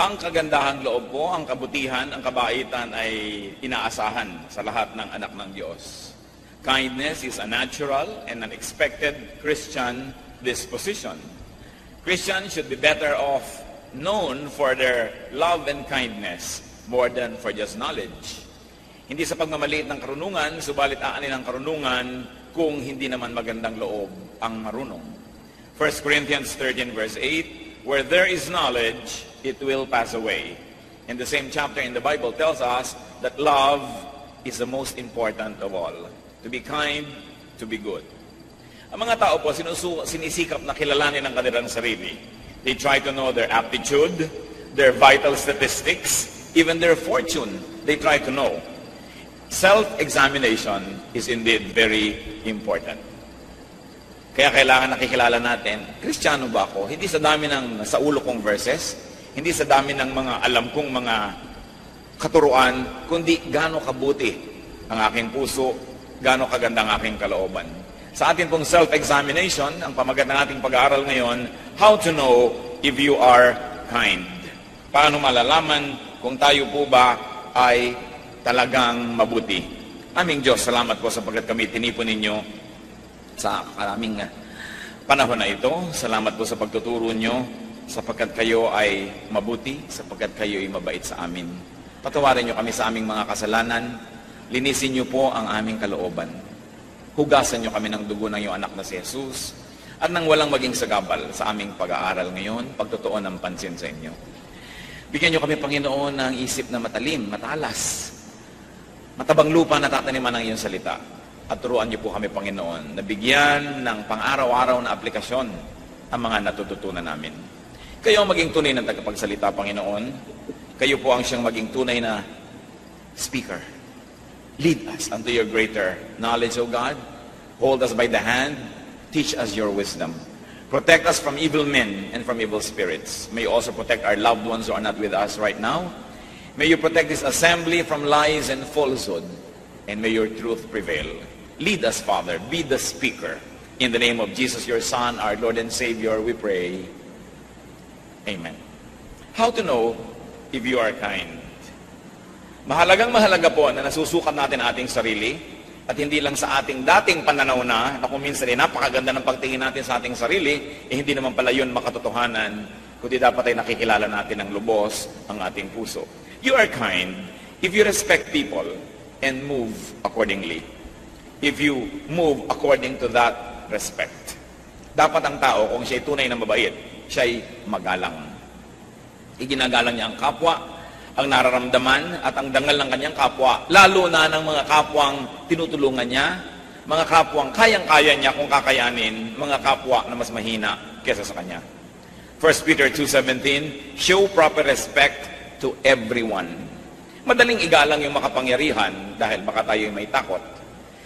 Ang kagandahang loob po, ang kabutihan, ang kabaitan ay inaasahan sa lahat ng anak ng Diyos. Kindness is a natural and an expected Christian disposition. Christians should be better off known for their love and kindness more than for just knowledge. Hindi sa pagmamaliit ng karunungan, subalit aanin ang karunungan kung hindi naman magandang loob ang marunong. 1 Corinthians 13 verse 8, where there is knowledge, it will pass away. And the same chapter in the Bible tells us that love is the most important of all. To be kind, to be good. Ang mga tao po, sinisikap na kilalanin ang kanilang sarili. They try to know their aptitude, their vital statistics, even their fortune. They try to know. Self-examination is indeed very important. Kaya kailangan nakikilala natin, Kristiyano ba ako? Hindi sa dami ng sa ulo kong verses, hindi sa dami ng mga alam kong mga katuruan, kundi gaano kabuti ang aking puso, gaano kaganda ang aking kalooban. Sa atin pong self-examination, ang pamagat ng ating pag-aaral ngayon, how to know if you are kind. Paano malalaman kung tayo po ba ay talagang mabuti. Aming Diyos, salamat po sapagkat kami tinipon ninyo sa maraming panahon na ito. Salamat po sa pagtuturo nyo sapagkat kayo ay mabuti, sapagkat kayo ay mabait sa amin. Patawarin nyo kami sa aming mga kasalanan. Linisin nyo po ang aming kalooban. Hugasan nyo kami ng dugo ng iyong anak na si Jesus at nang walang maging sagabal sa aming pag-aaral ngayon, pagtutuon ng pansin sa inyo. Bigyan nyo kami, Panginoon, ng isip na matalim, matalas, matabang lupa na tataniman ng iyong salita. At turuan niyo po kami, Panginoon, na bigyan ng pang-araw-araw na aplikasyon ang mga natututunan namin. Kayo ang maging tunay ng tagapagsalita, Panginoon. Kayo po ang siyang maging tunay na speaker. Lead us unto your greater knowledge, O God. Hold us by the hand. Teach us your wisdom. Protect us from evil men and from evil spirits. May you also protect our loved ones who are not with us right now. May you protect this assembly from lies and falsehood. And may your truth prevail. Lead us, Father. Be the speaker. In the name of Jesus, your Son, our Lord and Savior, we pray. Amen. How to know if you are kind? Mahalaga po na nasusukat natin ating sarili at hindi lang sa ating dating pananaw na kung minsan ay napakaganda ng pagtingin natin sa ating sarili, hindi naman pala yun makatotohanan, kundi dapat ay nakikilala natin ng lubos ang ating puso. You are kind if you respect people and move accordingly. If you move according to that respect. Dapat ang tao, kung siya'y tunay na mabait, siya'y magalang. Iginagalang niya ang kapwa, ang nararamdaman at ang dangal ng kanyang kapwa, lalo na ng mga kapwang tinutulungan niya, mga kapwang kayang-kaya niya kung kakayanin, mga kapwa na mas mahina kesa sa kanya. 1 Peter 2:17, show proper respect to everyone. Madaling igalang yung makapangyarihan dahil baka tayo may takot.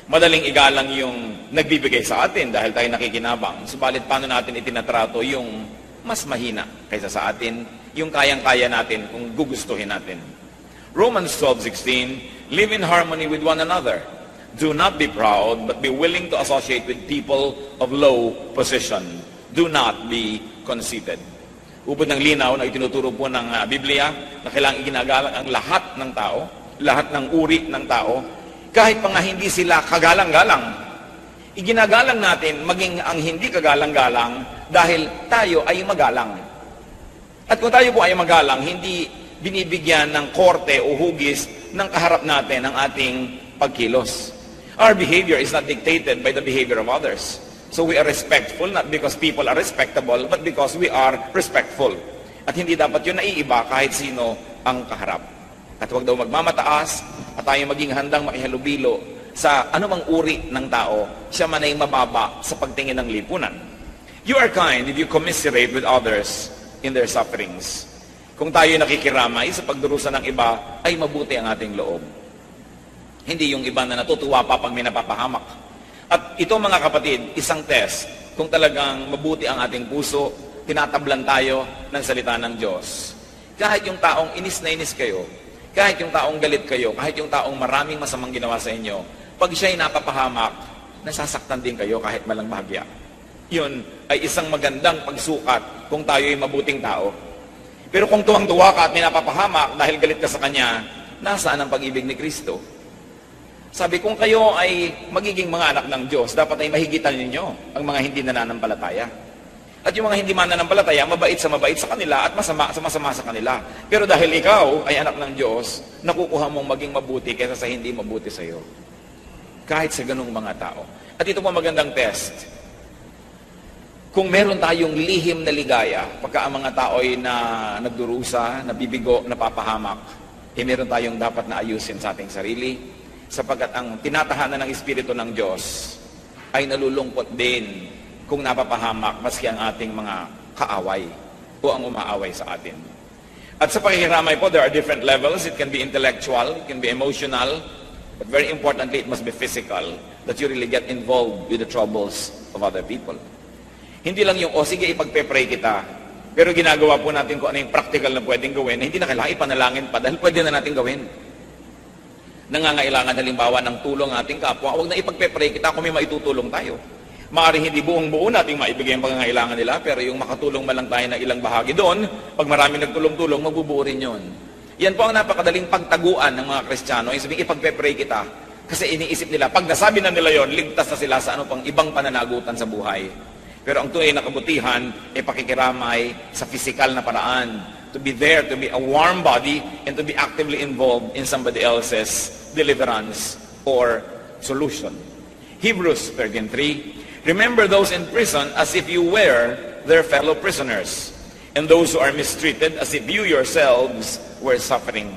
Madaling igalang yung nagbibigay sa atin dahil tayo nakikinabang. Subalit paano natin itinatrato yung mas mahina kaysa sa atin, yung kayang-kaya natin kung gugustuhin natin. Romans 12:16, live in harmony with one another. Do not be proud, but be willing to associate with people of low position. Do not be conceited. Ubod ng linaw na itinuturo po ng Biblia na kailangang iginagalang ang lahat ng tao, lahat ng uri ng tao, kahit pa nga hindi sila kagalang-galang. Iginagalang natin maging ang hindi kagalang-galang dahil tayo ay magalang. At kung tayo po ay magalang, hindi binibigyan ng korte o hugis ng kaharap natin ang ating pagkilos. Our behavior is not dictated by the behavior of others. So we are respectful, not because people are respectable, but because we are respectful. At hindi dapat yun naiiba kahit sino ang kaharap. At huwag daw magmamataas at tayo maging handang makihalubilo sa anumang uri ng tao, siya man ay mababa sa pagtingin ng lipunan. You are kind if you commiserate with others in their sufferings. Kung tayo nakikiramay sa pagdurusa ng iba, ay mabuti ang ating loob. Hindi yung iba na natutuwa pa pag may napapahamak. At ito mga kapatid, isang test kung talagang mabuti ang ating puso, tinatablan tayo ng salita ng Diyos. Kahit yung taong inis na inis kayo, kahit yung taong galit kayo, kahit yung taong maraming masamang ginawa sa inyo, pag siya'y napapahamak, nasasaktan din kayo kahit malang bahagya. Yun ay isang magandang pagsukat kung tayo ay mabuting tao. Pero kung tuwang-tuwa ka at may napapahamak dahil galit ka sa Kanya, nasaan ang pag-ibig ni Kristo? Sabi, kung kayo ay magiging mga anak ng Diyos, dapat ay mahigitan ninyo ang mga hindi nananampalataya. At yung mga hindi mananampalataya, mabait sa kanila at masama sa kanila. Pero dahil ikaw ay anak ng Diyos, nakukuha mong maging mabuti kaysa sa hindi mabuti sa iyo. Kahit sa ganung mga tao. At ito po magandang test. Kung meron tayong lihim na ligaya, pagka ang mga tao ay nagdurusa, nabibigo, napapahamak, meron tayong dapat na ayusin sa ating sarili, sapagkat ang tinatahanan ng Espiritu ng Diyos ay nalulungkot din kung napapahamak maski ang ating mga kaaway o ang umaaway sa atin. At sa pakikiramay po, there are different levels. It can be intellectual, it can be emotional, but very importantly, it must be physical, that you really get involved with the troubles of other people. Hindi lang yung, sige, ipagpe-pray kita. Pero ginagawa po natin kung ano yung practical na pwedeng gawin, hindi na kailangan ipanalangin pa dahil pwede na natin gawin. Nangangailangan halimbawa ng tulong ating kapwa, huwag na ipagpe-pray kita kung may maitutulong tayo. Maaaring hindi buong-buo nating maibigay ang pangangailangan nila, pero yung makatulong man lang tayo ng ilang bahagi doon, pag marami nagtulong-tulong, mabubuo rin yun. Yan po ang napakadaling pagtaguan ng mga Kristiyano, yung sabihin, ipagpe-pray kita. Kasi iniisip nila, pag nasabi na nila yon, ligtas na sila sa ano pang ibang pananagutan sa buhay. Pero ang tunay na kabutihan ay pakikiramay sa physical na paraan. To be there, to be a warm body, and to be actively involved in somebody else's deliverance or solution. Hebrews 13:3, remember those in prison as if you were their fellow prisoners, and those who are mistreated as if you yourselves were suffering.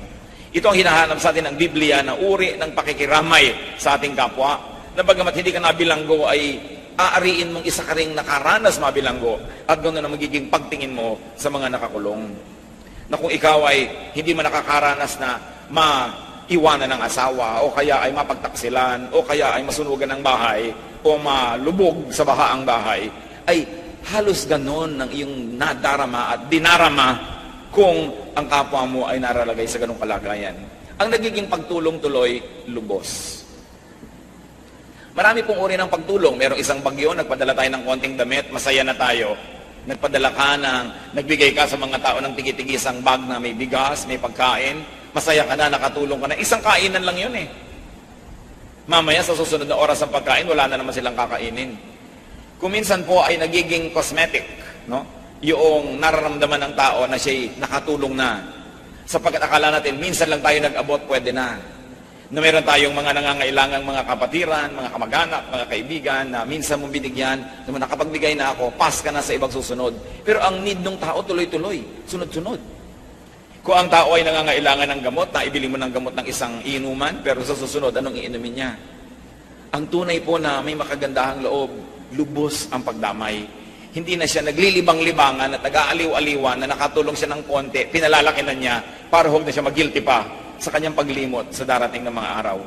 Ito ang hinahanap sa atin ng Biblia na uri ng pakikiramay sa ating kapwa, na bagamat hindi ka nabilanggo ay aariin mong isa ka ring nakaranas mabilanggo at ganoon na magiging pagtingin mo sa mga nakakulong. Na kung ikaw ay hindi man nakakaranas na maiwanan ng asawa o kaya ay mapagtaksilan o kaya ay masunugan ng bahay o malubog sa baha ang bahay, ay halos ganoon ng iyong nadarama at dinarama kung ang kapwa mo ay naralagay sa ganong kalagayan. Ang nagiging pagtulong tuloy, lubos. Marami pong uri ng pagtulong. Merong isang bagyo, nagpadala tayo ng konting damit, masaya na tayo. Nagpadala ka nagbigay ka sa mga tao ng tigi-tigisang bag na may bigas, may pagkain. Masaya ka na, nakatulong ka na. Isang kainan lang yun eh. Mamaya sa susunod na oras ng pagkain, wala na naman silang kakainin. Kung minsan po ay nagiging cosmetic, no? Yung nararamdaman ng tao na siya'y nakatulong na. Sapagkat akala natin, minsan lang tayo nag-abot, pwede na. Na meron tayong mga nangangailangang mga kapatiran, mga kamag-anak, mga kaibigan na minsan mong binigyan, naman nakapagbigay na ako, pass ka na sa ibang susunod. Pero ang need ng tao tuloy-tuloy, sunod-sunod. Kung ang tao ay nangangailangan ng gamot, na ibili mo ng gamot ng isang inuman, pero sa susunod, anong iinumin niya? Ang tunay po na may makagandahang loob, lubos ang pagdamay. Hindi na siya naglilibang-libangan at nag-aaliw-aliwan na nakatulong siya ng konti, pinalalaki na niya para huwag na siya mag-guilty pa sa kanyang paglimot sa darating ng mga araw.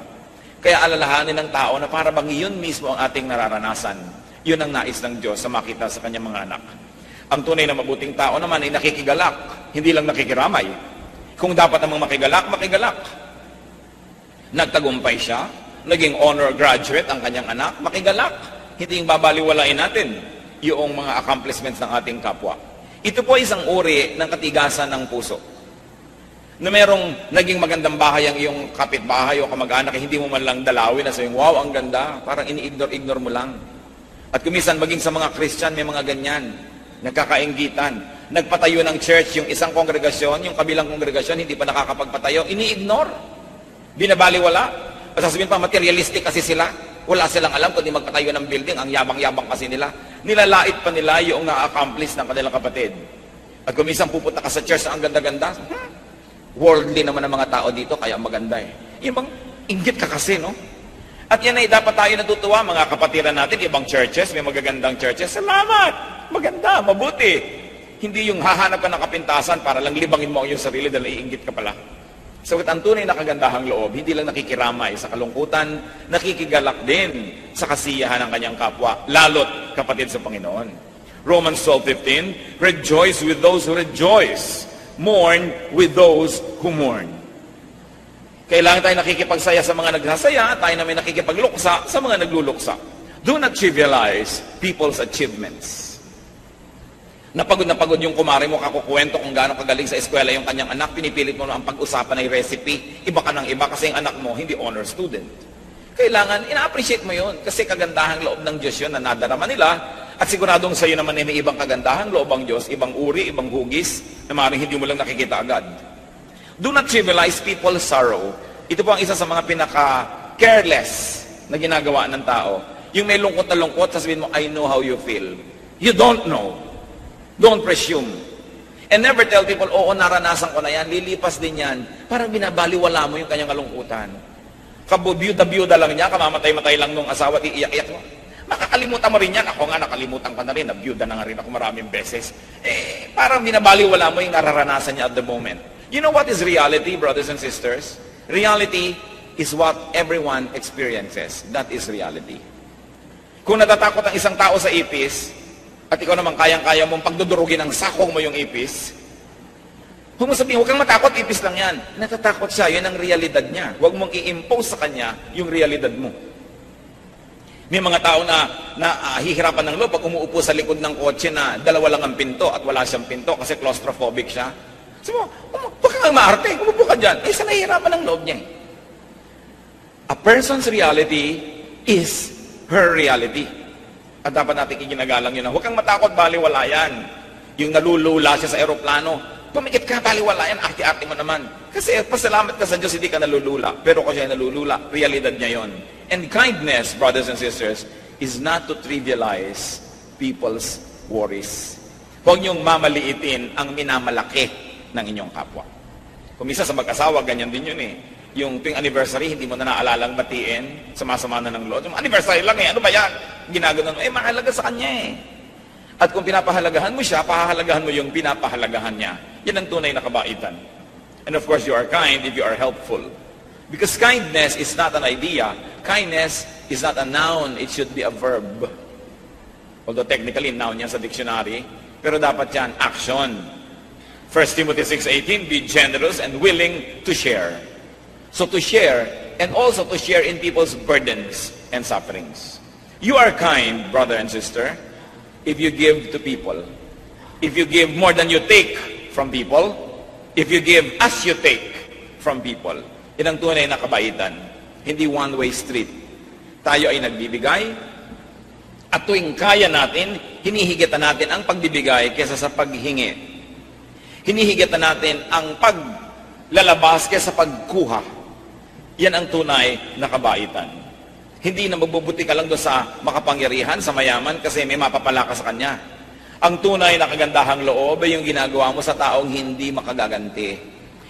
Kaya alalahanin ng tao na para bang yun mismo ang ating nararanasan. Yun ang nais ng Diyos sa makita sa kanyang mga anak. Ang tunay na mabuting tao naman ay nakikigalak, hindi lang nakikiramay. Kung dapat namang makigalak, makigalak. Nagtagumpay siya, naging honor graduate ang kanyang anak, makigalak. Hindi yung babaliwalain natin yung mga accomplishments ng ating kapwa. Ito po isang uri ng katigasan ng puso. Na merong naging magandang bahay ang iyong kapitbahay o kamag-anak, hindi mo man lang dalawin na sabihin, wow, ang ganda, parang ini-ignore mo lang. At kumisan maging sa mga Christian, may mga ganyan, nagkakainggitan. Nagpatayo ng church yung isang kongregasyon, yung kabilang kongregasyon, hindi pa nakakapagpatayo, ini-ignore. Binabaliwala. At sasabihin pa, materialistic kasi sila. Wala silang alam kundi magpatayo ng building, ang yabang-yabang kasi nila. Nilalait pa nila yung na-accomplish ng kanilang kapatid. At kumisan pupunta ka sa church na ang ganda-ganda, worldly naman ang mga tao dito, kaya maganda eh. Yung bang, inggit ka kasi, no? At yan ay dapat tayo natutuwa, mga kapatiran natin, ibang churches, may magagandang churches. Salamat! Maganda, mabuti. Hindi yung hahanap ka ng kapintasan para lang libangin mo ang iyong sarili dahil iinggit ka pala. So, ang tunay na kagandahang loob, hindi lang nakikiramay sa kalungkutan, nakikigalak din sa kasiyahan ng kanyang kapwa, lalot kapatid sa Panginoon. Romans 12:15, rejoice with those who rejoice, mourn with those who mourn. Kailangan tayo nakikipagsaya sa mga nagsasaya, tayo naman nakikipagluksa sa mga nagluluksa. Do not trivialize people's achievements. Na pagod yung kumare mo, kakukwento kung gaano kagaling sa eskwela yung kanyang anak, pinipilit mo na ang pag-usapan ay recipe, iba ka ng iba kasi yung anak mo hindi honor student. Kailangan, ina-appreciate mo yun kasi kagandahang loob ng Diyos yun na nadarama nila at siguradong sa'yo naman ay may ibang kagandahang loob ang Diyos, ibang uri, ibang hugis na maaaring hindi mo lang nakikita agad. Do not trivialize people's sorrow. Ito po ang isa sa mga pinaka-careless na ginagawa ng tao. Yung may lungkot na lungkot, sasabihin mo, I know how you feel. You don't know. Don't presume. And never tell people, oo, naranasan ko na yan, lilipas din yan. Parang binabaliwala mo yung kanyang kalungkutan. Kabiyuda-biyuda lang niya, kamamatay-matay lang nung asawa, iiyak-iyak mo. Makakalimutan mo rin yan. Ako nga, nakalimutan ka na rin. Nabiyuda na nga rin ako maraming beses. Parang binabaliwala mo yung nararanasan niya at the moment. You know what is reality, brothers and sisters? Reality is what everyone experiences. That is reality. Kung natatakot ang isang tao sa ipis, at ikaw naman kayang-kaya mong pagdudurugin ng sakong mo yung ipis, huwag mo sabihin, huwag kang matakot, ipis lang yan. Natatakot siya, yun ang realidad niya. Huwag mong i-impose sa kanya yung realidad mo. May mga tao na hihirapan ng loob pag umuupo sa likod ng kotse na dalawa lang ang pinto at wala siyang pinto kasi claustrophobic siya. Sabi mo, huwag kang maarte, umupo ka dyan. Sa nahihirapan ng loob niya. A person's reality is her reality. At dapat natin iginagalang yun na huwag kang matakot, baliwala yan. Yung nalulula siya sa aeroplano, pumikit ka, baliwala yan, arte-arte mo naman. Kasi pasalamat ka sa Diyos, hindi ka nalulula. Pero kung siya nalulula, realidad niya yon. And kindness, brothers and sisters, is not to trivialize people's worries. Huwag niyong mamaliitin ang minamalaki ng inyong kapwa. Kung isa sa mag-asawa, ganyan din yun eh. Yung tuwing anniversary, hindi mo na naalalang batiin, sumasama na ng loob. Yung anniversary lang eh, ano ba yan? Ginaganon mo, mahalaga sa kanya eh. At kung pinapahalagahan mo siya, pahahalagahan mo yung pinapahalagahan niya. Yan ang tunay na kabaitan. And of course, you are kind if you are helpful. Because kindness is not an idea. Kindness is not a noun, it should be a verb. Although technically, noun yan sa dictionary. Pero dapat yan, action. 1 Timothy 6:18, be generous and willing to share. So to share, and also to share in people's burdens and sufferings. You are kind, brother and sister, if you give to people. If you give more than you take from people, if you give as you take from people. Yan ang tunay na kabaitan. Hindi one-way street. Tayo ay nagbibigay, at tuwing kaya natin, hinihigitan natin ang pagbibigay kaysa sa paghingi. Hinihigitan natin ang paglalabas kaysa pagkuha. Yan ang tunay na kabaitan. Hindi na magbubuti ka lang doon sa makapangyarihan, sa mayaman, kasi may mapapala ka sa kanya. Ang tunay na kagandahang loob ay yung ginagawa mo sa taong hindi makagaganti,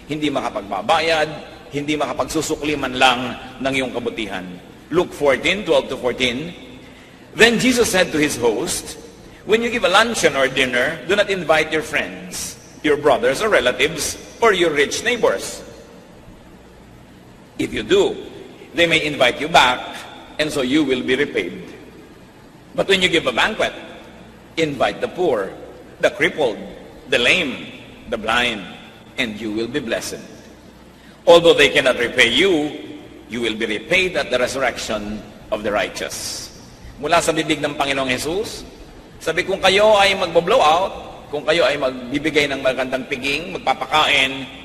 hindi makapagbabayad, hindi makapagsusukli man lang ng iyong kabutihan. Luke 14:12-14. Then Jesus said to his host, when you give a luncheon or dinner, do not invite your friends, your brothers or relatives, or your rich neighbors. If you do, they may invite you back, and so you will be repaid. But when you give a banquet, invite the poor, the crippled, the lame, the blind, and you will be blessed. Although they cannot repay you, you will be repaid at the resurrection of the righteous. Mula sa bibig ng Panginoong Jesus, sabi, kung kayo ay magbo-blow out, kung kayo ay magbibigay ng magandang piging, magpapakain,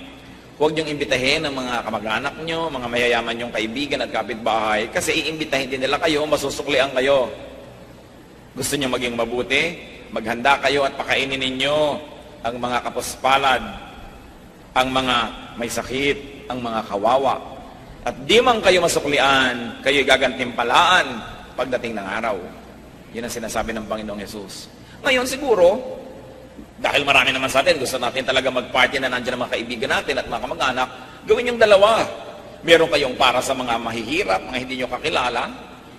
huwag niyong imbitahin ang mga kamag-anak niyo, mga mayayaman niyong kaibigan at kapitbahay, kasi iimbitahin din nila kayo, masusuklian kayo. Gusto niyo maging mabuti? Maghanda kayo at pakainin ninyo ang mga kapuspalad, ang mga may sakit, ang mga kawawa. At di man kayo masuklian, kayo gagantimpalaan pagdating ng araw. Yun ang sinasabi ng Panginoong Jesus. Ngayon siguro, dahil marami naman sa atin, gusto natin talaga mag-party na nandiyan ang mga kaibigan natin at mga kamag-anak, gawin yung dalawa. Meron kayong para sa mga mahihirap, mga hindi nyo kakilala,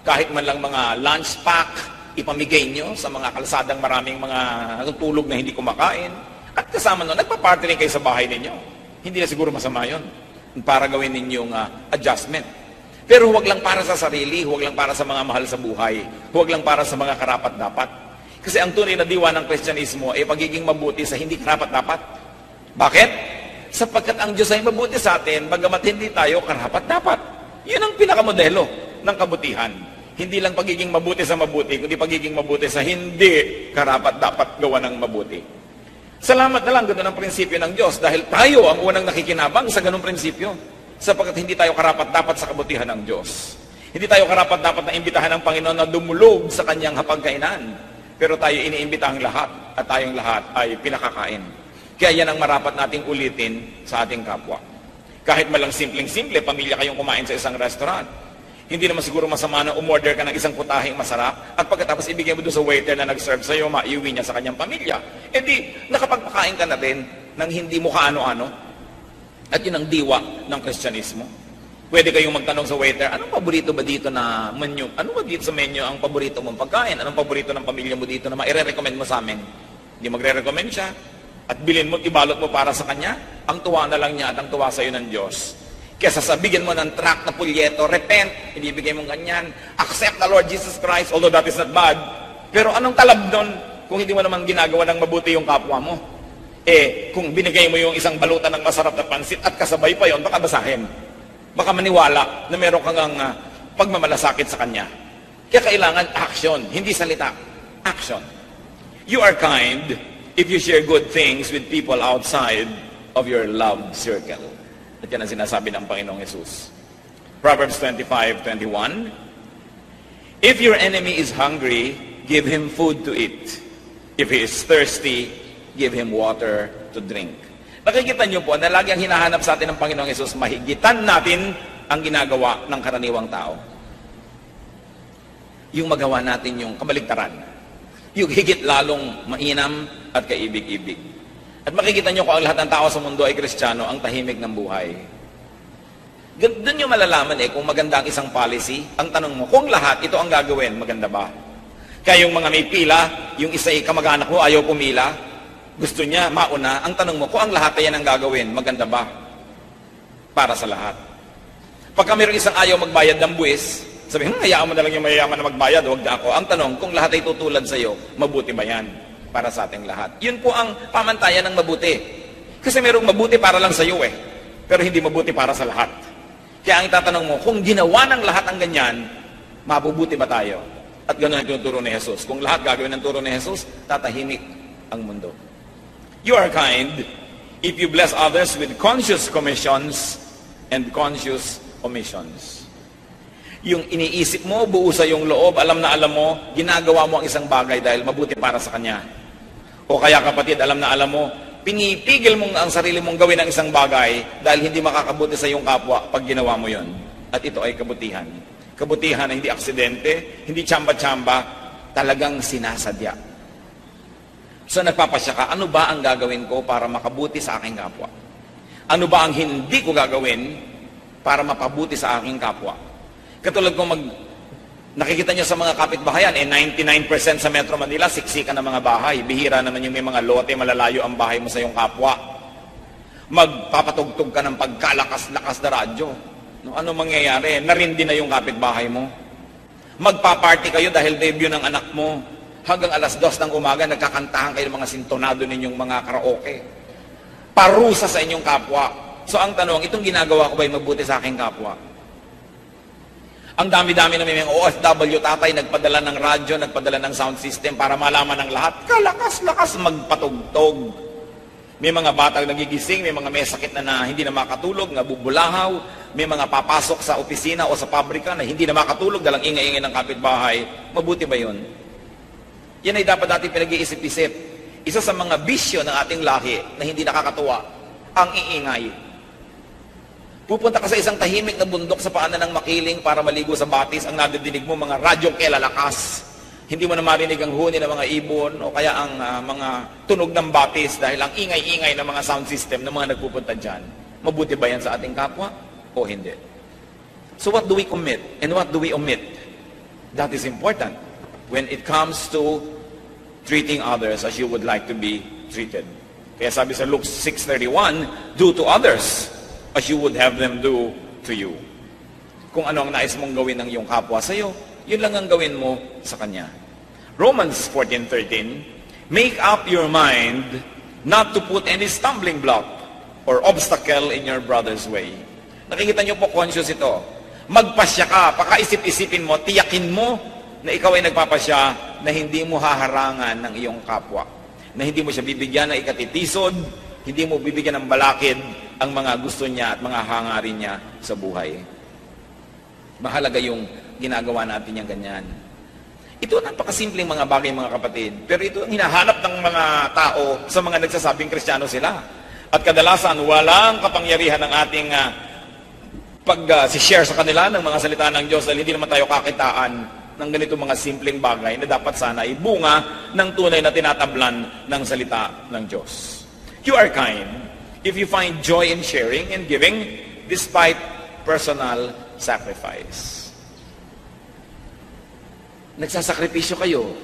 kahit man lang mga lunch pack, ipamigay nyo sa mga kalsadang maraming mga natutulog na hindi kumakain. At kasama nun, nagpa-party rin kayo sa bahay ninyo. Hindi na siguro masama yun para gawin ninyong adjustment. Pero huwag lang para sa sarili, huwag lang para sa mga mahal sa buhay, huwag lang para sa mga karapat-dapat. Kasi ang tunay na diwa ng Kristyanismo ay pagiging mabuti sa hindi karapat-dapat. Bakit? Sapagkat ang Diyos ay mabuti sa atin, bagamat hindi tayo karapat-dapat. Yun ang pinakamodelo ng kabutihan. Hindi lang pagiging mabuti sa mabuti, kundi pagiging mabuti sa hindi karapat dapat gawa ng mabuti. Salamat na lang, ganoon ang prinsipyo ng Diyos dahil tayo ang unang nakikinabang sa ganung prinsipyo sapagkat hindi tayo karapat dapat sa kabutihan ng Diyos. Hindi tayo karapat dapat na imbitahan ng Panginoon na dumulog sa kanyang hapagkainan. Pero tayo iniimbitahan lahat at tayong lahat ay pinakakain. Kaya yan ang marapat nating ulitin sa ating kapwa. Kahit malang simpleng-simple, pamilya kayong kumain sa isang restaurant. Hindi naman siguro masama na umorder ka ng isang putahing masarap at pagkatapos ibigay mo doon sa waiter na nag-serve sa'yo, maiuwi niya sa kanyang pamilya. E di, nakapagpakain ka na din ng hindi mo kaano-ano. At yun ang diwa ng Kristyanismo. Pwede kayong magtanong sa waiter, anong paborito ba dito na menu? Ano ba dito sa menu ang paborito mong pagkain? Anong paborito ng pamilya mo dito na maire-recommend mo sa amin? Hindi magre-recommend siya. At bilhin mo, ibalot mo para sa kanya. Ang tuwa na lang niya at ang tuwa sa iyo ng Diyos. Kesa sabigyan mo ng tract na pulyeto, repent, hindi bigay mong ganyan, accept the Lord Jesus Christ, although that is not bad. Pero anong talab doon kung hindi mo naman ginagawa ng mabuti yung kapwa mo? Eh, kung binigay mo yung isang balutan ng masarap na pansit at kasabay pa yon, baka basahin. Baka maniwala na meron kang pagmamalasakit sa kanya. Kaya kailangan action, hindi salita. Action. You are kind if you share good things with people outside of your love circle. At yan ang sinasabi ng Panginoong Jesus. Proverbs 25:21. If your enemy is hungry, give him food to eat. If he is thirsty, give him water to drink. Nakikita niyo po na lagi ang hinahanap sa atin ng Panginoong Jesus, mahigitan natin ang ginagawa ng karaniwang tao. Yung magawa natin yung kabaligtaran. Yung higit lalong mainam at kaibig-ibig. At makikita niyo kung ang lahat ng tao sa mundo ay Kristiyano, ang tahimik ng buhay. Doon niyo malalaman kung maganda ang isang policy. Ang tanong mo, kung lahat ito ang gagawin, maganda ba? Kaya yung mga may pila, yung isa ay kamag-anak mo, ayaw pumila, gusto niya mauna. Ang tanong mo, kung ang lahat ay yan ang gagawin, maganda ba? Para sa lahat. Pagka mayroong isang ayaw magbayad ng buwis, sabi, hayaan mo na lang yung mayayaman na magbayad, huwag na ako. Ang tanong, kung lahat ay tutulad sa iyo, mabuti ba yan? Para sa ating lahat. Yun po ang pamantayan ng mabuti. Kasi mayroong mabuti para lang sa iyo pero hindi mabuti para sa lahat. Kaya ang itatanong mo, kung ginawa ng lahat ang ganyan, mabubuti ba tayo? At ganoon ang tinuturo ni Jesus. Kung lahat gagawin ng turo ni Jesus, tatahimik ang mundo. You are kind if you bless others with conscious commissions and conscious omissions. Yung iniisip mo, buo sa iyong loob, alam na alam mo, ginagawa mo ang isang bagay dahil mabuti para sa kanya. O kaya kapatid, alam na alam mo, pinipigil mong ang sarili mong gawin ang isang bagay dahil hindi makakabuti sa iyong kapwa pag ginawa mo yon. At ito ay kabutihan. Kabutihan na hindi aksidente, hindi tsamba-tsamba, talagang sinasadya. So nagpapasya ka, ano ba ang gagawin ko para makabuti sa aking kapwa? Ano ba ang hindi ko gagawin para mapabuti sa aking kapwa? Katulad kung nakikita nyo sa mga kapitbahayan, 99% sa Metro Manila, siksikan ng mga bahay. Bihira naman yung may mga lote, malalayo ang bahay mo sa iyong kapwa. Magpapatugtog ka ng pagkalakas-lakas na radyo. No, ano mangyayari? Narindi na yung kapitbahay mo. Magpaparty kayo dahil debut ng anak mo. Hanggang alas 2 ng umaga, nagkakantahan kayo ng mga sintonado ninyong mga karaoke. Parusa sa inyong kapwa. So ang tanong, itong ginagawa ko ba'y mabuti sa aking kapwa? Ang dami-dami na may mga OFW tatay, nagpadala ng radyo, nagpadala ng sound system para malaman ng lahat, kalakas-lakas magpatugtog. May mga batang nagigising, may mga may sakit na hindi na makatulog, nabubulahaw, may mga papasok sa opisina o sa pabrika na hindi na makatulog dalang ingay-ingay ng kapitbahay. Mabuti ba yun? Yan ay dapat natin pinag-iisip-isip. Isa sa mga bisyo ng ating lahi na hindi nakakatuwa, ang iingay. Pupunta ka sa isang tahimik na bundok sa paanan ng makiling para maligo sa batis, ang nadidinig mo mga radyong kelalakas. Hindi mo na marinig ang huni ng mga ibon o kaya ang mga tunog ng batis dahil ang ingay-ingay ng mga sound system ng mga nagpupunta dyan. Mabuti ba yan sa ating kapwa o hindi? So what do we commit and what do we omit? That is important when it comes to treating others as you would like to be treated. Kaya sabi sa Luke 6:31, do to others as you would have them do to you. Kung ano ang nais mong gawin ng iyong kapwa sa iyo, yun lang ang gawin mo sa kanya. Romans 14:13, make up your mind not to put any stumbling block or obstacle in your brother's way. Nakikita niyo po, conscious ito. Magpasya ka, pakaisip-isipin mo, tiyakin mo na ikaw ay nagpapasya na hindi mo haharangan ng iyong kapwa, na hindi mo siya bibigyan ng ikatitisod, hindi mo bibigyan ng balakid ang mga gusto niya at mga hangarin niya sa buhay. Mahalaga yung ginagawa natin yung ganyan. Ito napakasimpleng mga bagay, mga kapatid, pero ito ang hinahanap ng mga tao sa mga nagsasabing Kristiyano sila. At kadalasan, walang kapangyarihan ng ating pag-share sa kanila ng mga salita ng Diyos dahil hindi naman tayo kakitaan ng ganito mga simpleng bagay na dapat sana ibunga ng tunay na tinatablan ng salita ng Diyos. You are kind if you find joy in sharing and giving despite personal sacrifice. Nagsasakripisyo kayo.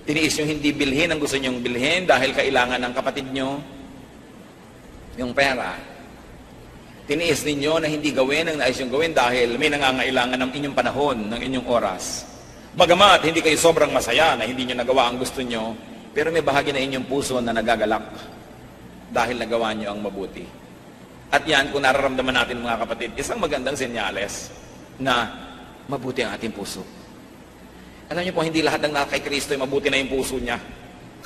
Tiniis yung hindi bilhin ang gusto nyong bilhin dahil kailangan ng kapatid nyo yung pera. Tiniis ninyo na hindi gawin ang nais yung gawin dahil may nangangailangan ng inyong panahon, ng inyong oras. Bagamat hindi kayo sobrang masaya na hindi nyo nagawa ang gusto nyo, pero may bahagi na inyong puso na nagagalak dahil nagawa nyo ang mabuti. At yan, kung nararamdaman natin mga kapatid, isang magandang senyales na mabuti ang ating puso. Alam niyo po, hindi lahat ng kay Kristo ay mabuti na yung puso niya.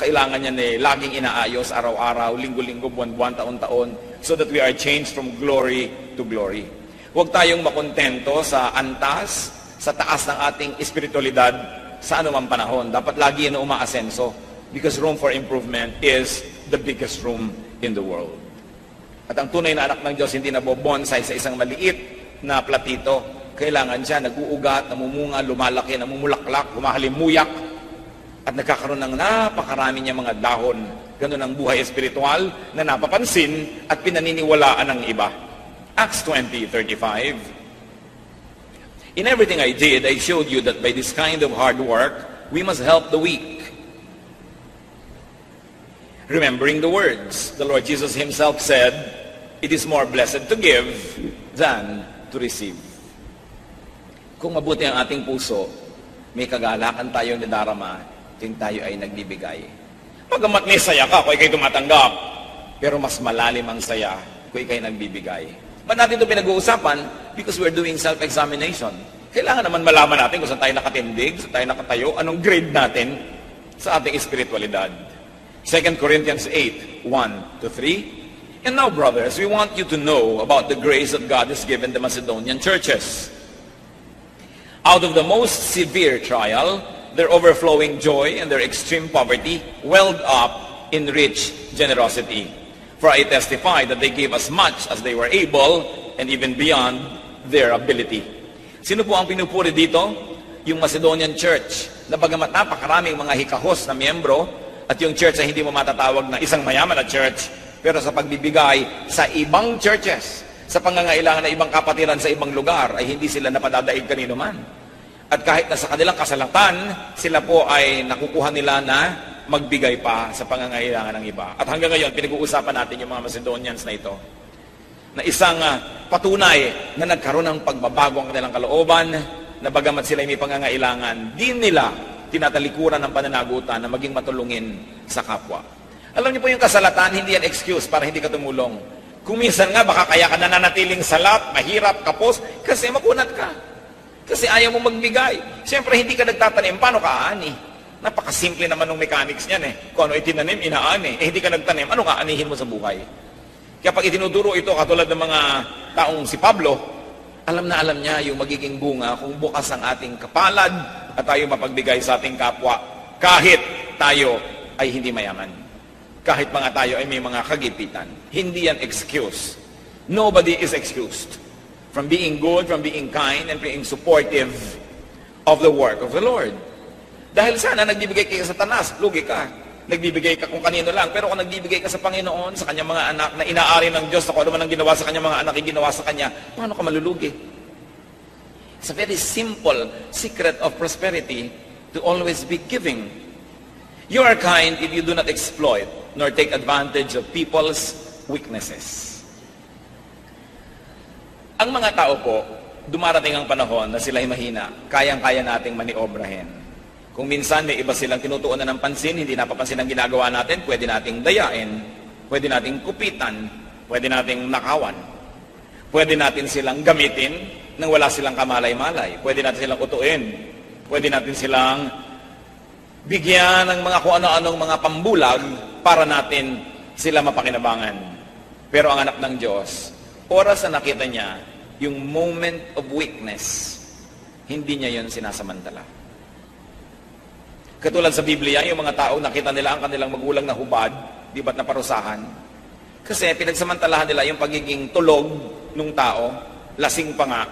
Kailangan niya laging inaayos, araw-araw, linggo-linggo, buwan-buwan, taon-taon, so that we are changed from glory to glory. Huwag tayong makontento sa antas, sa taas ng ating espiritualidad sa anumang panahon. Dapat lagi yan umaasenso because room for improvement is the biggest room in the world. At ang tunay na anak ng Diyos hindi nabobonsay sa isang maliit na platito. Kailangan siya nag-uugat, namumunga, lumalaki, namumulaklak, humahalimuyak, at nagkakaroon ng napakarami niya mga dahon. Ganun ang buhay espiritual na napapansin at pinaniniwalaan ng iba. Acts 20:35. In everything I did, I showed you that by this kind of hard work, we must help the weak. Remembering the words, the Lord Jesus himself said, it is more blessed to give than to receive. Kung mabuti ang ating puso, may kagalakan tayong nadarama, ting tayo ay nagbibigay. Pagamat may saya ka, kung ikay tumatanggap, pero mas malalim ang saya kung ikay nagbibigay. Ba't natin ito pinag-uusapan? Because we're doing self-examination. Kailangan naman malaman natin kung saan tayo nakatindig, saan tayo nakatayo, anong grade natin sa ating espiritualidad. 2 Corinthians 8:1-3. And now, brothers, we want you to know about the grace that God has given the Macedonian churches. Out of the most severe trial, their overflowing joy and their extreme poverty welled up in rich generosity. For I testify that they gave as much as they were able and even beyond their ability. Sino po ang pinupuri dito? Yung Macedonian church, na bagamat napakaraming mga hikahos na miyembro, at yung church ay hindi mo matatawag na isang mayaman na church, pero sa pagbibigay sa ibang churches, sa pangangailangan ng ibang kapatiran sa ibang lugar, ay hindi sila napadadaig kanino man. At kahit na sa kanilang kasalatan, sila po ay nakukuha nila na magbigay pa sa pangangailangan ng iba. At hanggang ngayon, pinag-uusapan natin yung mga Macedonians na ito, na isang patunay na nagkaroon ng pagbabago ang kanilang kalooban, na bagamat sila may pangangailangan, di nila tinatalikuran ng pananagutan na maging matulungin sa kapwa. Alam niyo po yung kasalatan, hindi yan excuse para hindi ka tumulong. Kung minsan nga, baka kaya ka nananatiling salat, mahirap, kapos, kasi makunat ka. Kasi ayaw mo magbigay. Siyempre, hindi ka nagtatanim, paano ka aani? Napakasimple naman ng mechanics niyan eh. Kung ano itinanim, inaani. Hindi ka nagtanim, anong aanihin mo sa buhay? Kaya pag itinuduro ito, katulad ng mga taong si Pablo, alam na alam niya yung magiging bunga kung bukas ang ating kapalad at tayo mapagbigay sa ating kapwa kahit tayo ay hindi mayaman. Kahit mga tayo ay may mga kagipitan. Hindi yan excuse. Nobody is excused from being good, from being kind, and being supportive of the work of the Lord. Dahil sana nagbibigay ka sa Satanas, lugi ka. Nagbibigay ka kung kanino lang, pero kung nagbibigay ka sa Panginoon, sa kanyang mga anak, na inaari ng Diyos, kung ano man ang ginawa sa kanyang mga anak, ay ginawa sa kanya, paano ka malulugi? It's a very simple secret of prosperity to always be giving. You are kind if you do not exploit, nor take advantage of people's weaknesses. Ang mga tao po, dumarating ang panahon na sila'y mahina, kayang-kaya nating maniobrahin. Kung minsan may iba silang tinutuunan ng pansin, hindi napapansin ang ginagawa natin, pwede nating dayain, pwede nating kupitan, pwede nating nakawan. Pwede natin silang gamitin nang wala silang kamalay-malay. Pwede natin silang utuin. Pwede natin silang bigyan ng mga kung ano-anong mga pambulag para natin sila mapakinabangan. Pero ang anak ng Diyos, oras na nakita niya yung moment of weakness, hindi niya yun sinasamantala. Katulad sa Biblia, yung mga tao, nakita nila ang kanilang magulang na hubad, di ba't naparusahan? Kasi pinagsamantalahan nila yung pagiging tulog ng tao, lasing pa nga,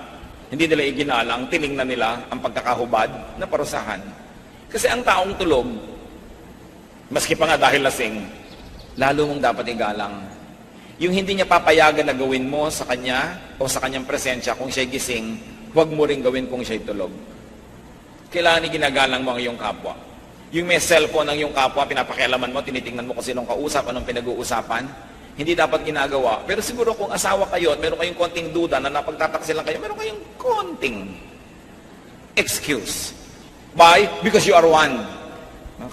hindi nila iginalang, tiningnan nila ang pagkakahubad na parusahan. Kasi ang taong tulog, maski pa nga dahil lasing, lalo mong dapat igalang. Yung hindi niya papayagan na gawin mo sa kanya o sa kanyang presensya kung siya'y gising, huwag mo rin gawin kung siya'y tulog. Kailangan ginagalang mo ang iyong kapwa. Yung may cellphone ng iyong kapwa, pinapakialaman mo, tinitingnan mo kung sinong kausap, anong pinag-uusapan, hindi dapat ginagawa. Pero siguro kung asawa kayo at meron kayong konting duda na napagtataksilan kayo, meron kayong konting excuse. Why? Because you are one.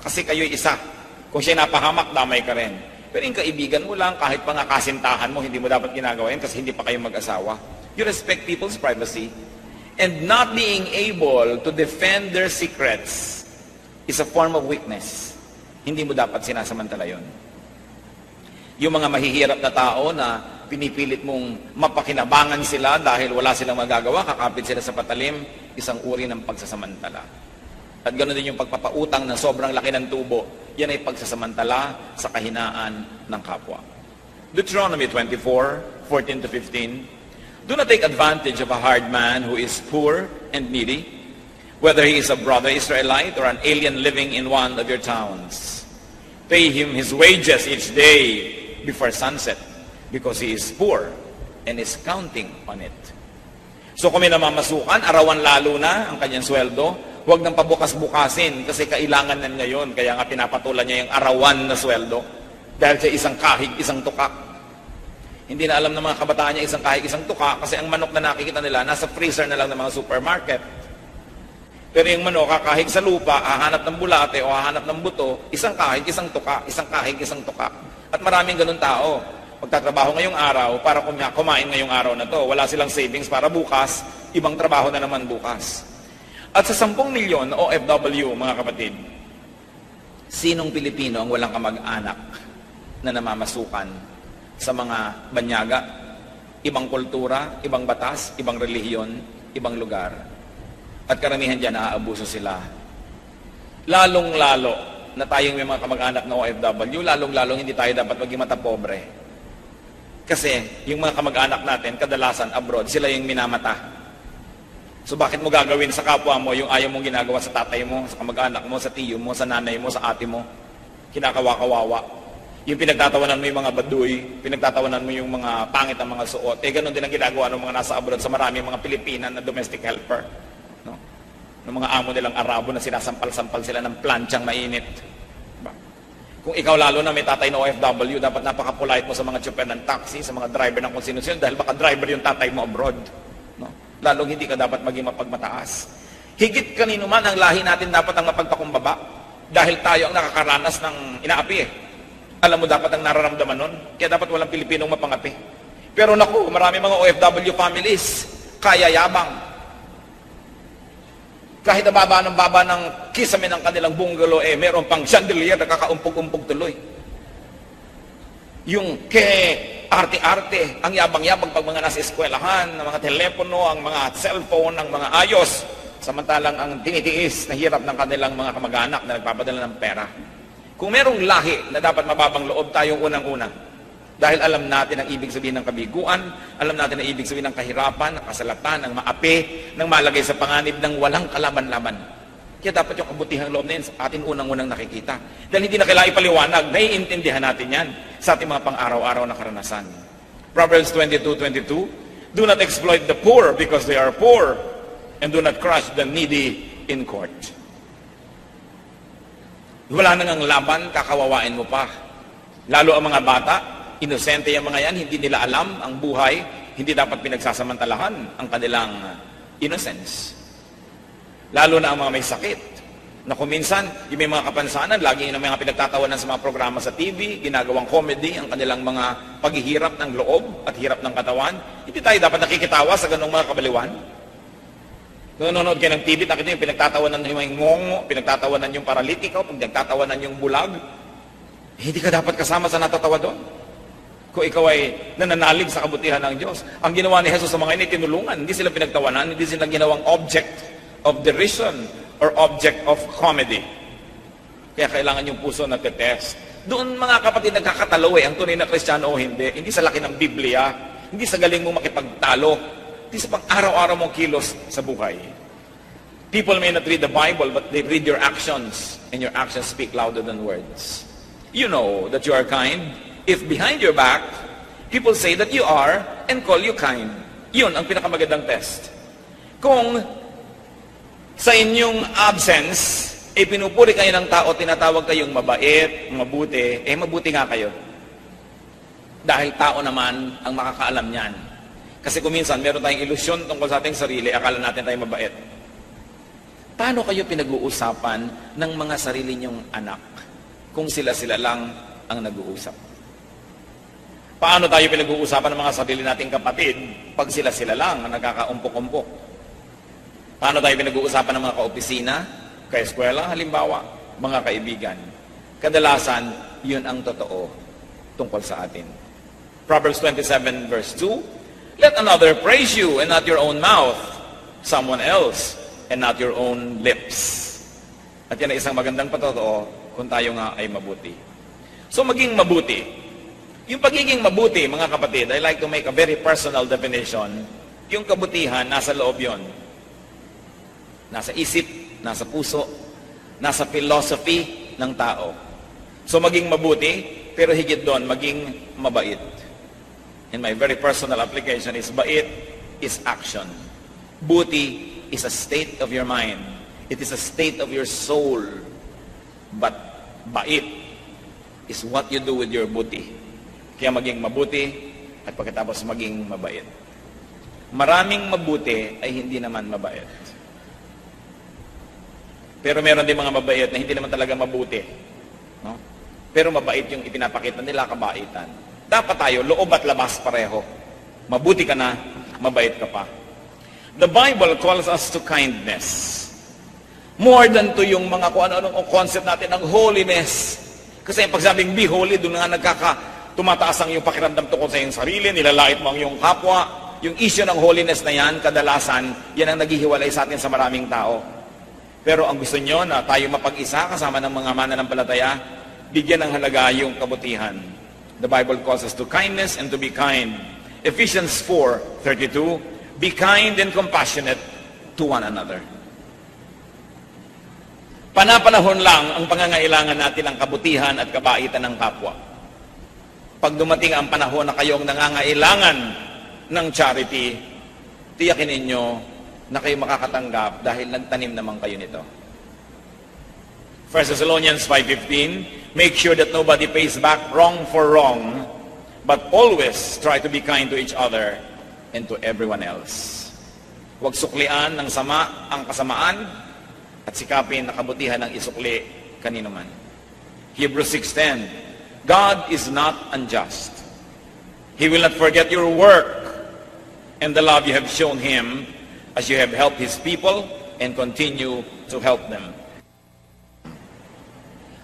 Kasi kayo'y isa. Kung siya'y napahamak, damay ka rin. Pero yung kaibigan mo lang, kahit pa nga kasintahan mo, hindi mo dapat ginagawa yun kasi hindi pa kayo mag-asawa. You respect people's privacy. And not being able to defend their secrets is a form of weakness. Hindi mo dapat sinasamantala yun. Yung mga mahihirap na tao na pinipilit mong mapakinabangan sila dahil wala silang magagawa, kakapit sila sa patalim, isang uri ng pagsasamantala. At ganoon din yung pagpapautang ng sobrang laki ng tubo, yan ay pagsasamantala sa kahinaan ng kapwa. Deuteronomy 24:14-15. Do not take advantage of a hard man who is poor and needy, whether he is a brother Israelite or an alien living in one of your towns. Pay him his wages each day before sunset, because he is poor and is counting on it. So kung may namamasukan, arawan lalo na ang kanyang sweldo, huwag nang pabukas-bukasin kasi kailangan na niya yun. Kaya nga pinapatulan niya yung arawan na sweldo dahil sa isang kahig, isang tukak. Hindi na alam ng mga kabataan niya isang kahig, isang tukak kasi ang manok na nakikita nila nasa freezer na lang ng mga supermarket. Pero yung manok, kakahig sa lupa, hahanap ng bulate o hahanap ng buto, isang kahig, isang tuka, isang kahig, isang tuka. At maraming ganun tao. Magtatrabaho ngayong araw para kumain ngayong araw na to. Wala silang savings para bukas, ibang trabaho na naman bukas. At sa 10 milyon OFW, mga kapatid, sinong Pilipino ang walang kamag-anak na namamasukan sa mga banyaga, ibang kultura, ibang batas, ibang relihiyon, ibang lugar? At karamihan dyan, naaabuso sila. Lalong-lalo na tayong may mga kamag-anak na OFW, lalong-lalong hindi tayo dapat maging matapobre. Kasi yung mga kamag-anak natin, kadalasan abroad, sila yung minamata. So bakit mo gagawin sa kapwa mo yung ayaw mong ginagawa sa tatay mo, sa kamag-anak mo, sa tiyo mo, sa nanay mo, sa ate mo? Kinakawa-kawawa. Yung pinagtatawanan mo yung mga baduy, pinagtatawanan mo yung mga pangit na mga suot. Ganun din ang ginagawa ng mga nasa abroad sa maraming mga Pilipinan na domestic helper. Ng mga amo nilang Arabo na sinasampal-sampal sila ng planchang mainit. Diba? Kung ikaw lalo na may tatay na OFW, dapat napaka-polite mo sa mga tsuper ng taxi, sa mga driver ng kung sino-sino, dahil baka driver yung tatay mo abroad. No? Lalong hindi ka dapat maging mapagmataas. Higit kanino man ang lahi natin dapat ang mapagpakumbaba, dahil tayo ang nakakaranas ng inaapi eh. Alam mo dapat ang nararamdaman nun, kaya dapat walang Pilipinong mapangapi. Pero naku, marami mga OFW families, kaya yabang. Kahit baba ng kisame ng kanilang bungalow, meron pang chandelier na kakaumpog-umpog tuloy. Yung arte-arte, ang yabang-yabang pag mga nasa eskwelahan, ng mga telepono, ang mga cellphone, ang mga ayos, samantalang ang tinitiis na hirap ng kanilang mga kamag-anak na nagpapadala ng pera. Kung merong lahi na dapat mababang loob tayong unang-una, dahil alam natin ang ibig sabihin ng kabiguan, alam natin ang ibig sabihin ng kahirapan, ng kasalatan, ng maapi, ng malagay sa panganib ng walang kalaban-laban. Kaya dapat yung kabutihang loob na yun sa ating unang-unang nakikita. Dahil hindi na kailangan ipaliwanag, naiintindihan natin yan sa ating mga pang-araw-araw na karanasan. Proverbs 22:22, do not exploit the poor because they are poor, and do not crush the needy in court. Wala nang ang laban, kakawawain mo pa. Lalo ang mga bata, inosente yung mga yan, hindi nila alam ang buhay, hindi dapat pinagsasamantalahan ang kanilang innocence. Lalo na ang mga may sakit, na kung minsan, yung may mga kapansanan, lagi yung mga pinagtatawanan sa mga programa sa TV, ginagawang comedy, ang kanilang mga paghihirap ng loob at hirap ng katawan, hindi tayo dapat nakikitawa sa ganong mga kabaliwan. Kung nanonood kayo ng TV, nakita yung pinagtatawanan yung ngongo, pinagtatawanan yung paralitiko, pinagtatawanan yung bulag. Hindi ka dapat kasama sa natatawa doon. Kung ikaw ay nananalig sa kabutihan ng Diyos. Ang ginawa ni Jesus sa mga ini, tinulungan. Hindi sila pinagtawanan, hindi sila ginawang object of derision or object of comedy. Kaya kailangan yung puso na test. Doon mga kapatid nagkakatalo ang tunay na Kristiyano o hindi. Hindi sa laki ng Biblia, hindi sa galing mo makipagtalo, hindi sa pang-araw-araw mong kilos sa buhay. People may not read the Bible, but they read your actions, and your actions speak louder than words. You know that you are kind if behind your back, people say that you are and call you kind. Yun ang pinakamagandang test. Kung sa inyong absence, pinupuri kayo ng tao, tinatawag kayong mabait, mabuti, mabuti nga kayo. Dahil tao naman ang makakaalam niyan. Kasi kung minsan, meron tayong ilusyon tungkol sa ating sarili, akala natin tayo mabait. Paano kayo pinag-uusapan ng mga sarili niyong anak kung sila-sila lang ang nag-uusap? Paano tayo pinag-uusapan ng mga sarili nating kapatid pag sila-sila lang ang nagkakaumpok-umpok? Paano tayo pinag-uusapan ng mga kaopisina, kaeskwela, halimbawa, mga kaibigan? Kadalasan, yun ang totoo tungkol sa atin. Proverbs 27 verse 2, let another praise you and not your own mouth, someone else and not your own lips. At yan ay isang magandang patotoo kung tayo nga ay mabuti. So maging mabuti. Yung pagiging mabuti, mga kapatid, I like to make a very personal definition. Yung kabutihan, nasa loob yon. Nasa isip, nasa puso, nasa philosophy ng tao. So maging mabuti, pero higit doon, maging mabait. In my very personal application is bait is action. Buti is a state of your mind. It is a state of your soul. But bait is what you do with your buti. Kaya maging mabuti at pagkatapos maging mabait. Maraming mabuti ay hindi naman mabait. Pero meron din mga mabait na hindi naman talaga mabuti. No? Pero mabait yung ipinapakita nila, kabaitan. Dapat tayo, loob at labas pareho. Mabuti ka na, mabait ka pa. The Bible calls us to kindness. More than to yung mga kung ano-anong concept natin ng holiness. Kasi pag sabing be holy, doon nga tumataas ang yung pakiramdam tungkol sa iyong sarili, nilalait mo ang iyong kapwa. Yung issue ng holiness na yan, kadalasan, yan ang naghihiwalay sa atin sa maraming tao. Pero ang gusto nyo na tayo mapag-isa kasama ng mga mananampalataya, bigyan ng halaga yung kabutihan. The Bible calls us to kindness and to be kind. Ephesians 4:32, be kind and compassionate to one another. Panapanahon lang ang pangangailangan natin ng kabutihan at kabaitan ng kapwa. Pag dumating ang panahon na kayong nangangailangan ng charity, tiyakin ninyo na kayo makakatanggap dahil nagtanim naman kayo nito. 1 Thessalonians 5:15, make sure that nobody pays back wrong for wrong, but always try to be kind to each other and to everyone else. Huwag suklian ng sama ang kasamaan at sikapin na kabutihan ng isukli kanino man. Hebrews 6:10, God is not unjust. He will not forget your work and the love you have shown Him as you have helped His people and continue to help them.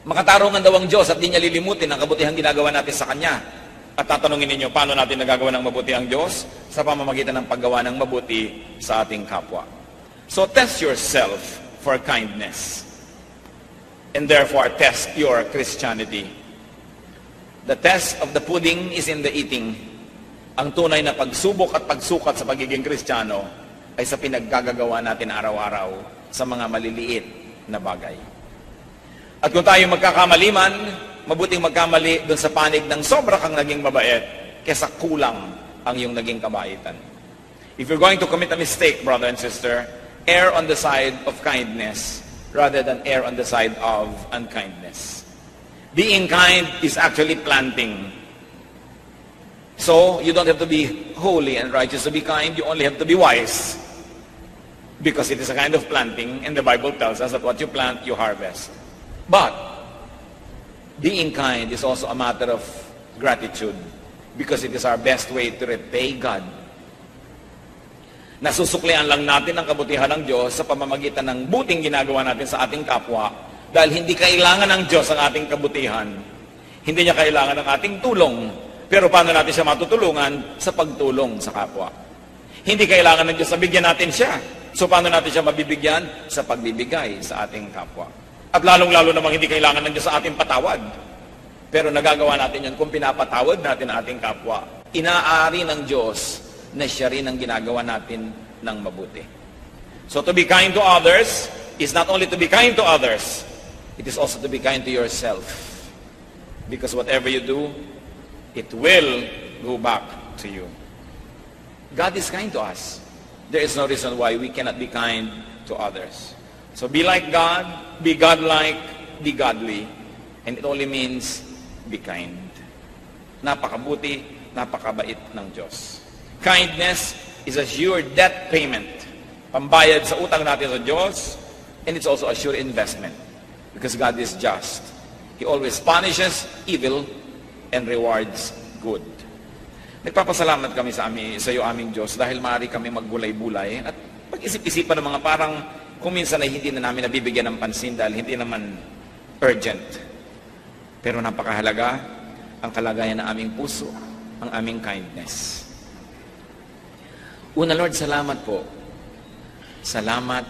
Makatarungan daw ang Diyos at di niya lilimutin ang kabutihang ginagawa natin sa Kanya. At tatanungin ninyo, paano natin nagagawa ng mabuti ang Diyos? Sa pamamagitan ng paggawa ng mabuti sa ating kapwa. So test yourself for kindness. And therefore, test your Christianity. The test of the pudding is in the eating. Ang tunay na pagsubok at pagsukat sa pagiging Kristiyano ay sa pinaggagawa natin araw-araw sa mga maliliit na bagay. At kung tayo magkakamali man, mabuting magkamali doon sa panig ng sobra kang naging mabait kesa kulang ang iyong naging kabaitan. If you're going to commit a mistake, brother and sister, err on the side of kindness rather than err on the side of unkindness. Being kind is actually planting. So, you don't have to be holy and righteous to be kind. You only have to be wise. Because it is a kind of planting, and the Bible tells us that what you plant, you harvest. But, being kind is also a matter of gratitude because it is our best way to repay God. Nasusuklian lang natin ang kabutihan ng Diyos sa pamamagitan ng buting ginagawa natin sa ating kapwa dahil hindi kailangan ng Diyos ang ating kabutihan. Hindi niya kailangan ng ating tulong. Pero paano natin siya matutulungan? Sa pagtulong sa kapwa. Hindi kailangan ng Diyos na bigyan natin siya. So paano natin siya mabibigyan? Sa pagbibigay sa ating kapwa. At lalong-lalo namang hindi kailangan ng Diyos sa ating patawad. Pero nagagawa natin yun kung pinapatawad natin ang ating kapwa. Inaari ng Diyos na siya rin ang ginagawa natin ng mabuti. So to be kind to others is not only to be kind to others, it is also to be kind to yourself. Because whatever you do, it will go back to you. God is kind to us. There is no reason why we cannot be kind to others. So be like God, be godlike, be godly. And it only means be kind. Napakabuti, napakabait ng Diyos. Kindness is a sure debt payment. Pambayad sa utang natin sa Diyos, and it's also a sure investment. Because God is just. He always punishes evil and rewards good. Nagpapasalamat kami sa iyo aming Diyos dahil maaari kami magbulay-bulay at pag-isip-isipan ng mga parang kung minsan ay hindi na namin nabibigyan ng pansin dahil hindi naman urgent. Pero napakahalaga ang kalagayan ng aming puso, ang aming kindness. Una, Lord, salamat po. Salamat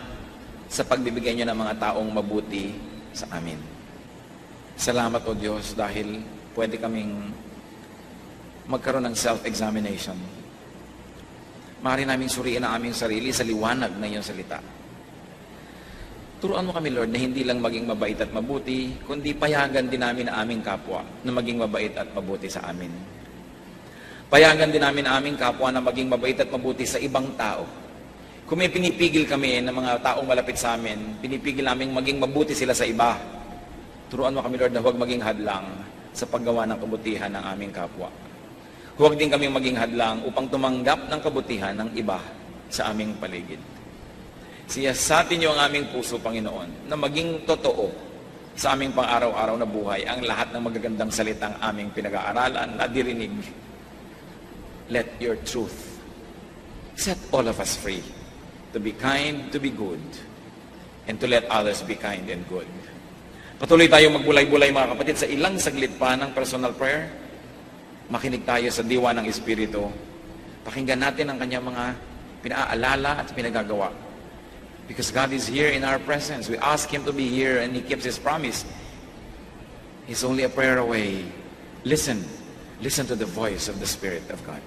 sa pagbibigay niyo ng mga taong mabuti sa amin. Salamat, O Diyos, dahil pwede kaming magkaroon ng self-examination. Maaari naming suriin ang aming sarili sa liwanag na iyong salita. Turuan mo kami, Lord, na hindi lang maging mabait at mabuti, kundi payagan din namin ang aming kapwa na maging mabait at mabuti sa amin. Payagan din namin ang aming kapwa na maging mabait at mabuti sa ibang tao. Kung may pinipigil kami ng mga taong malapit sa amin, pinipigil namin maging mabuti sila sa iba. Turuan mo kami, Lord, na huwag maging hadlang sa paggawa ng kabutihan ng aming kapwa. Huwag din kaming maging hadlang upang tumanggap ng kabutihan ng iba sa aming paligid. Siyasatin niyo ang aming puso, Panginoon, na maging totoo sa aming pang-araw-araw na buhay ang lahat ng magagandang salitang aming pinag-aaralan na dirinig. Let your truth set all of us free to be kind, to be good, and to let others be kind and good. Patuloy tayong magbulay-bulay, mga kapatid, sa ilang saglit pa ng personal prayer. Makinig tayo sa diwa ng Espiritu. Pakinggan natin ang kanyang mga pinaalala at pinagagawa. Because God is here in our presence. We ask Him to be here and He keeps His promise. He's only a prayer away. Listen. Listen to the voice of the Spirit of God.